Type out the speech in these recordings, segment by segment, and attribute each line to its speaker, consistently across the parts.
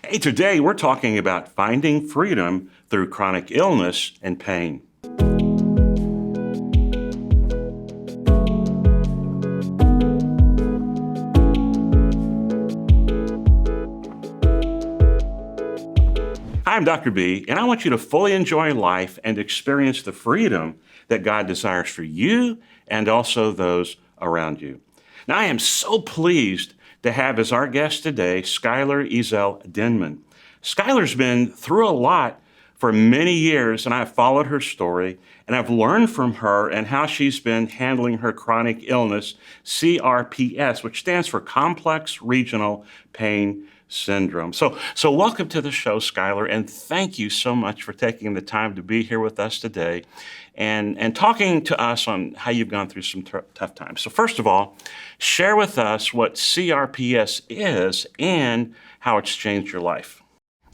Speaker 1: Hey, today we're talking about finding freedom through chronic illness and pain. Hi, I'm Dr. B, and I want you to fully enjoy life and experience the freedom that God desires for you and also those around you. Now, I am so pleased to have as our guest today, Skylar Ezell Denman. Skylar's been through a lot for many years, and I've followed her story, and I've learned from her and how she's been handling her chronic illness, CRPS, which stands for Complex Regional Pain Syndrome. So welcome to the show, Skylar, and thank you so much for taking the time to be here with us today and talking to us on how you've gone through some tough times. So first of all, share with us what CRPS is and how it's changed your life.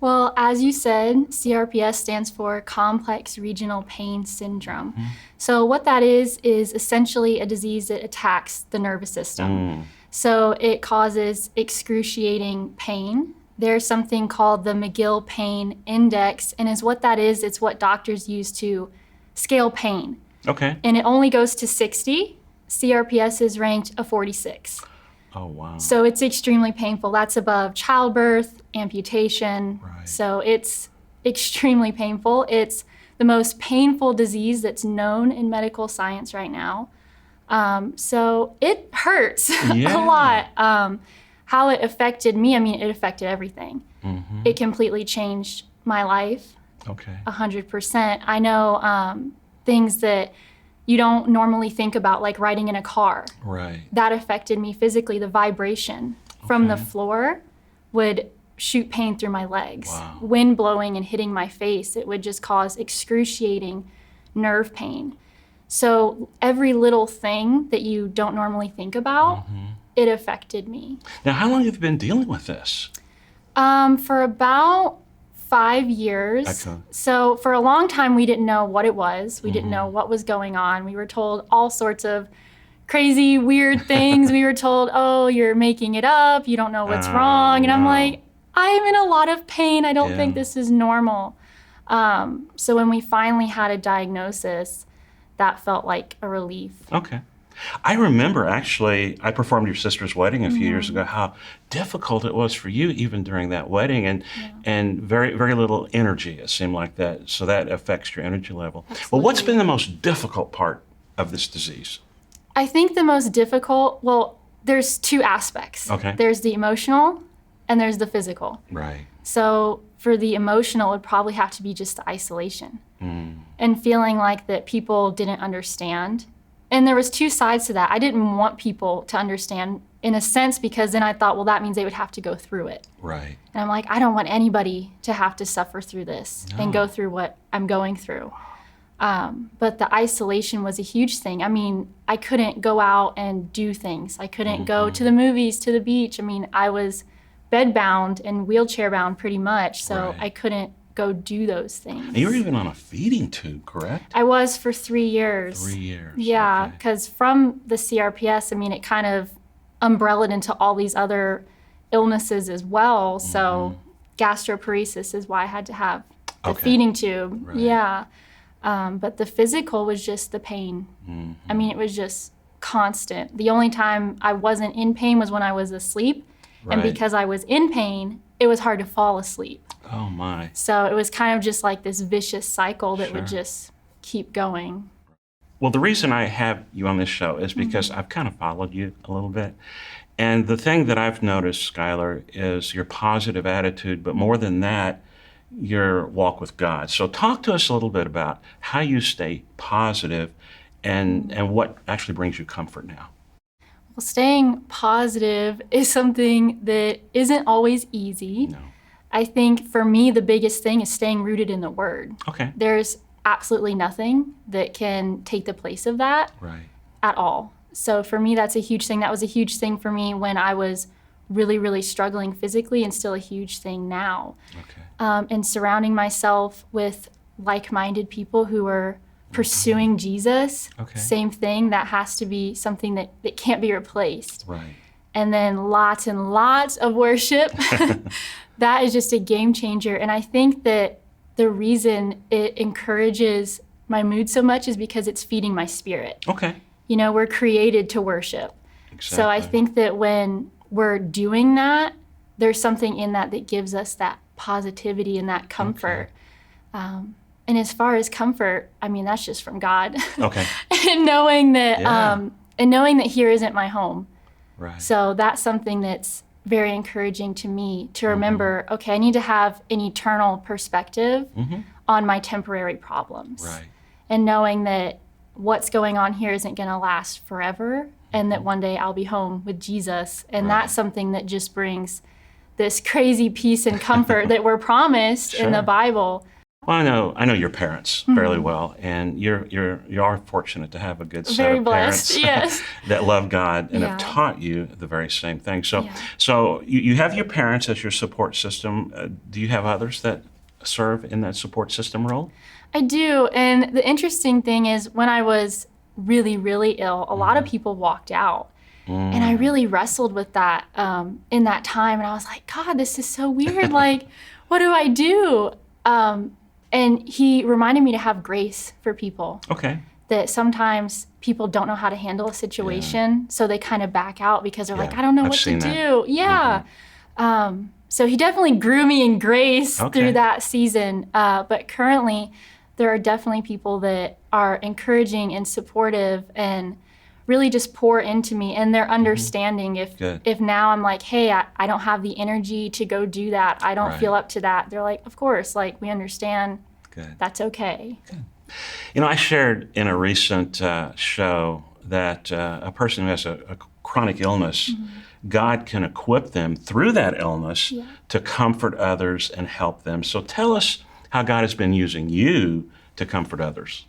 Speaker 2: Well, as you said, CRPS stands for Complex Regional Pain Syndrome. So what that is essentially a disease that attacks the nervous system. So it causes excruciating pain. There's something called the McGill Pain Index, and what that is, it's what doctors use to scale pain.
Speaker 1: Okay.
Speaker 2: And it only goes to 60. CRPS is ranked a 46.
Speaker 1: Oh, wow.
Speaker 2: So it's extremely painful. That's above childbirth, amputation.
Speaker 1: Right.
Speaker 2: So it's extremely painful. It's the most painful disease that's known in medical science right now. So it hurts a lot. How it affected me, it affected everything. It completely changed my life.
Speaker 1: Okay.
Speaker 2: 100%. I know things that you don't normally think about, like riding in a car.
Speaker 1: Right.
Speaker 2: That affected me physically. The vibration from the floor would shoot pain through my legs.
Speaker 1: Wow.
Speaker 2: Wind blowing and hitting my face, it would just cause excruciating nerve pain. So every little thing that you don't normally think about, it affected me.
Speaker 1: Now, how long have you been dealing with this?
Speaker 2: For about 5 years.
Speaker 1: Okay.
Speaker 2: So for a long time, we didn't know what it was. We didn't know what was going on. We were told all sorts of crazy, weird things. We were told, oh, you're making it up. You don't know what's wrong. And I'm like, I'm in a lot of pain. I don't think this is normal. So when we finally had a diagnosis, that felt like a relief.
Speaker 1: Okay. I remember actually, I performed your sister's wedding a few years ago, how difficult it was for you even during that wedding and very, very little energy, it seemed like that. So that affects your energy level.
Speaker 2: Absolutely.
Speaker 1: Well, what's been the most difficult part of this disease?
Speaker 2: I think the most difficult, there's two aspects.
Speaker 1: Okay.
Speaker 2: There's the emotional and there's the physical.
Speaker 1: Right.
Speaker 2: So for the emotional, it would probably have to be just the isolation and feeling like that people didn't understand. And there was two sides to that. I didn't want people to understand in a sense because then I thought, well, that means they would have to go through it.
Speaker 1: Right.
Speaker 2: And I'm like, I don't want anybody to have to suffer through this and go through what I'm going through. But the isolation was a huge thing. I couldn't go out and do things. I couldn't go to the movies, to the beach. I was bedbound and wheelchair bound pretty much, so I couldn't go do those things.
Speaker 1: And you were even on a feeding tube, correct?
Speaker 2: I was for 3 years.
Speaker 1: 3 years.
Speaker 2: Yeah,
Speaker 1: Okay.
Speaker 2: because from the CRPS, it kind of umbrellaed into all these other illnesses as well. So gastroparesis is why I had to have the feeding tube.
Speaker 1: Right.
Speaker 2: Yeah. But the physical was just the pain. It was just constant. The only time I wasn't in pain was when I was asleep. And
Speaker 1: Right.
Speaker 2: because I was in pain, it was hard to fall asleep.
Speaker 1: Oh, my.
Speaker 2: So it was kind of just like this vicious cycle that would
Speaker 1: Sure.
Speaker 2: just keep going.
Speaker 1: Well, the reason I have you on this show is because I've kind of followed you a little bit. And the thing that I've noticed, Skylar, is your positive attitude, but more than that, your walk with God. So talk to us a little bit about how you stay positive and what actually brings you comfort now.
Speaker 2: Well, staying positive is something that isn't always easy.
Speaker 1: No.
Speaker 2: I think for me, the biggest thing is staying rooted in the Word.
Speaker 1: Okay.
Speaker 2: There's absolutely nothing that can take the place of that
Speaker 1: Right.
Speaker 2: at all. So for me, that's a huge thing. That was a huge thing for me when I was really, really struggling physically, and still a huge thing now.
Speaker 1: Okay.
Speaker 2: And surrounding myself with like-minded people who are pursuing Jesus,
Speaker 1: Okay.
Speaker 2: same thing. That has to be something that can't be replaced.
Speaker 1: Right.
Speaker 2: and then lots and lots of worship. That is just a game changer. And I think that the reason it encourages my mood so much is because it's feeding my spirit.
Speaker 1: Okay.
Speaker 2: You know, we're created to worship.
Speaker 1: Exactly.
Speaker 2: So I think that when we're doing that, there's something in that that gives us that positivity and that comfort. And as far as comfort, I mean, that's just from God.
Speaker 1: Okay.
Speaker 2: And knowing that,
Speaker 1: Yeah.
Speaker 2: here isn't my home.
Speaker 1: Right.
Speaker 2: So that's something that's very encouraging to me to remember, okay, I need to have an eternal perspective on my temporary problems.
Speaker 1: Right.
Speaker 2: And knowing that what's going on here isn't going to last forever, and that one day I'll be home with Jesus. And that's something that just brings this crazy peace and comfort that we're promised in the
Speaker 1: Sure.
Speaker 2: Bible.
Speaker 1: Well, I know your parents fairly well, and you are fortunate to have a good set
Speaker 2: Very
Speaker 1: of
Speaker 2: blessed,
Speaker 1: parents
Speaker 2: yes.
Speaker 1: that love God and
Speaker 2: Yeah.
Speaker 1: have taught you the very same thing. So,
Speaker 2: Yeah.
Speaker 1: so you have your parents as your support system. Do you have others that serve in that support system role?
Speaker 2: I do. And the interesting thing is, when I was really, really ill, a lot of people walked out. And I really wrestled with that in that time. And I was like, God, this is so weird. Like, what do I do? And he reminded me to have grace for people.
Speaker 1: Okay.
Speaker 2: That sometimes people don't know how to handle a situation, so they kind of back out because they're like, I don't know
Speaker 1: I've
Speaker 2: what to
Speaker 1: seen that.
Speaker 2: do. Yeah. So he definitely grew me in grace
Speaker 1: Okay.
Speaker 2: through that season. But currently, there are definitely people that are encouraging and supportive and really just pour into me, and they're understanding
Speaker 1: Good.
Speaker 2: if now I'm like, hey, I don't have the energy to go do that. I don't
Speaker 1: Right.
Speaker 2: feel up to that. They're like, of course, like, we understand.
Speaker 1: Good.
Speaker 2: That's okay.
Speaker 1: You know, I shared in a recent show that a person who has a chronic illness, God can equip them through that illness to comfort others and help them. So tell us how God has been using you to comfort others.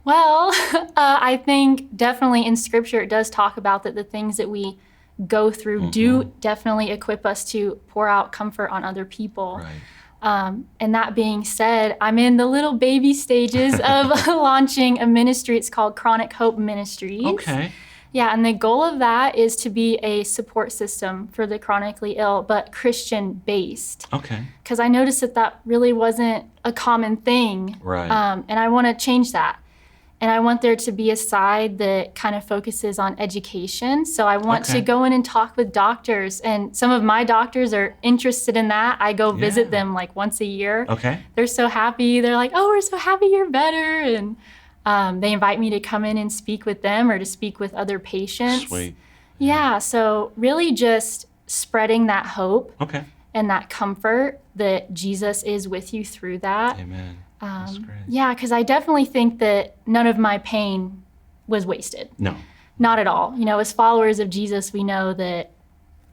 Speaker 2: Well, I think definitely in Scripture it does talk about that the things that we go through do definitely equip us to pour out comfort on other people.
Speaker 1: Right.
Speaker 2: And that being said, I'm in the little baby stages of launching a ministry. It's called Chronic Hope Ministries.
Speaker 1: Okay.
Speaker 2: Yeah, and the goal of that is to be a support system for the chronically ill, but Christian-based.
Speaker 1: Okay.
Speaker 2: Because I noticed that really wasn't a common thing.
Speaker 1: Right.
Speaker 2: And I want to change that. And I want there to be a side that kind of focuses on education. So I want
Speaker 1: Okay.
Speaker 2: to go in and talk with doctors. And some of my doctors are interested in that. I go visit them like once a year.
Speaker 1: Okay.
Speaker 2: They're so happy. They're like, oh, we're so happy you're better. And they invite me to come in and speak with them or to speak with other patients.
Speaker 1: Sweet.
Speaker 2: Yeah, so really just spreading that hope
Speaker 1: Okay.
Speaker 2: and that comfort that Jesus is with you through that.
Speaker 1: Amen. That's great.
Speaker 2: Yeah, because I definitely think that none of my pain was wasted.
Speaker 1: No.
Speaker 2: Not at all. You know, as followers of Jesus, we know that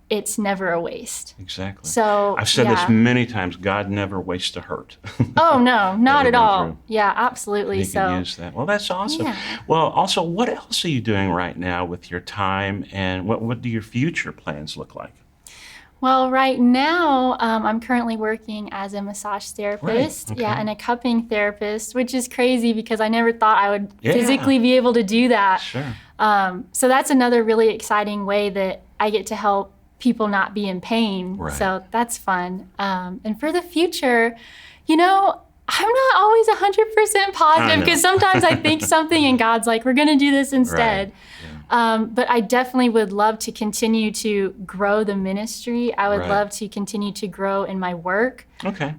Speaker 2: it's never a waste.
Speaker 1: Exactly.
Speaker 2: So
Speaker 1: I've said
Speaker 2: yeah.
Speaker 1: this many times. God never wastes a hurt.
Speaker 2: Oh no, not
Speaker 1: we've
Speaker 2: at
Speaker 1: been
Speaker 2: all.
Speaker 1: through.
Speaker 2: Yeah, absolutely.
Speaker 1: You
Speaker 2: So
Speaker 1: can use that. Well, that's awesome.
Speaker 2: Yeah.
Speaker 1: Well, also, what else are you doing right now with your time, and what do your future plans look like?
Speaker 2: well, right now, I'm currently working as a massage therapist,
Speaker 1: okay.
Speaker 2: yeah, and a cupping therapist, which is crazy because I never thought I would
Speaker 1: Yeah.
Speaker 2: physically be able to do that.
Speaker 1: Sure.
Speaker 2: So that's another really exciting way that I get to help people not be in pain.
Speaker 1: Right.
Speaker 2: So that's fun. And for the future, you know, I'm not always 100% positive
Speaker 1: know.
Speaker 2: because sometimes I think something and God's like, we're going to do this instead.
Speaker 1: Right.
Speaker 2: But I definitely would love to continue to grow the ministry. I would
Speaker 1: Right.
Speaker 2: love to continue to grow in my work,
Speaker 1: Okay.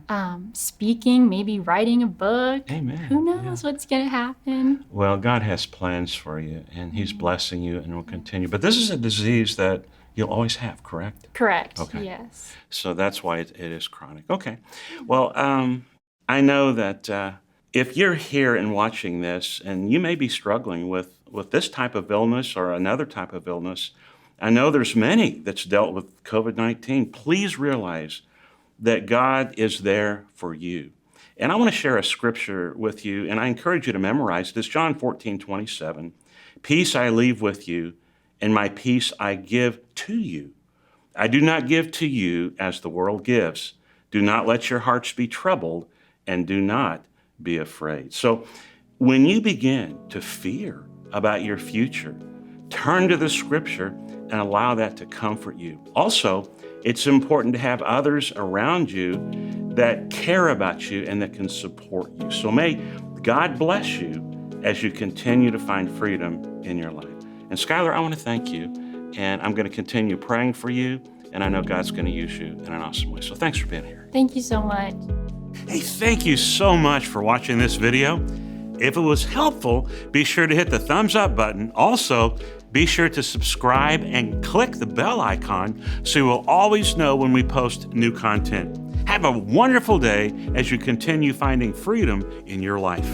Speaker 2: speaking, maybe writing a book.
Speaker 1: Amen.
Speaker 2: Who knows what's going to happen?
Speaker 1: Well, God has plans for you, and He's blessing you and will continue. But this is a disease that you'll always have, correct?
Speaker 2: Correct.
Speaker 1: Okay.
Speaker 2: Yes.
Speaker 1: So that's why it is chronic. Okay. Well, I know that if you're here and watching this, and you may be struggling with this type of illness or another type of illness, I know there's many that's dealt with COVID-19. Please realize that God is there for you. And I want to share a scripture with you, and I encourage you to memorize it. It's John 14:27. Peace I leave with you, and my peace I give to you. I do not give to you as the world gives. Do not let your hearts be troubled, and do not be afraid. So when you begin to fear about your future, turn to the scripture and allow that to comfort you. Also, it's important to have others around you that care about you and that can support you. So may God bless you as you continue to find freedom in your life. And Skylar, I want to thank you, and I'm going to continue praying for you, and I know God's going to use you in an awesome way. So thanks for being here.
Speaker 2: Thank you so much.
Speaker 1: Hey, thank you so much for watching this video. If it was helpful, be sure to hit the thumbs up button. Also, be sure to subscribe and click the bell icon so you will always know when we post new content. Have a wonderful day as you continue finding freedom in your life.